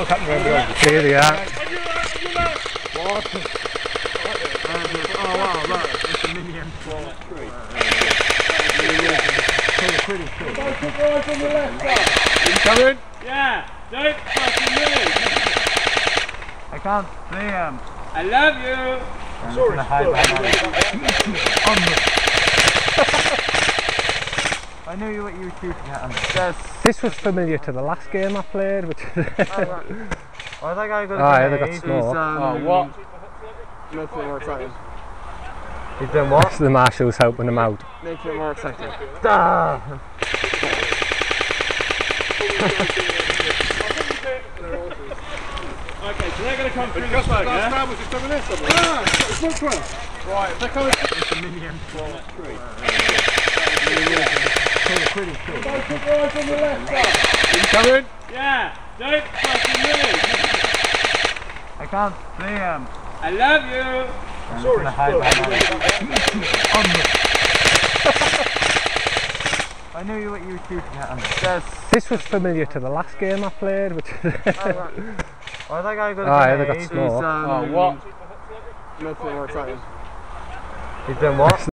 Look at me. There they are. What? Oh wow, look, it's a mini M4. Coming? Yeah, don't fucking move. I can't see him. I love you. Sorry, I knew what you were shooting at him. Yes. This was familiar to the last game I played, which Oh, that guy got a yeah, they grenade. got smoked. Oh, what? Making it more exciting. he's done what? The marshal's helping him out. Making it more exciting. Ah! Okay, so they're going to come through the smoke, yeah? Right, if they're coming... It's a mini M4. Coming? Yeah, don't fucking move. I can't see him. I love you. Sorry, I knew what you were shooting at him. Yes. This was familiar to the last game I played, which Oh, that guy got a yeah, they grenade. got smoked. Oh, what? Making it more exciting. he's done what?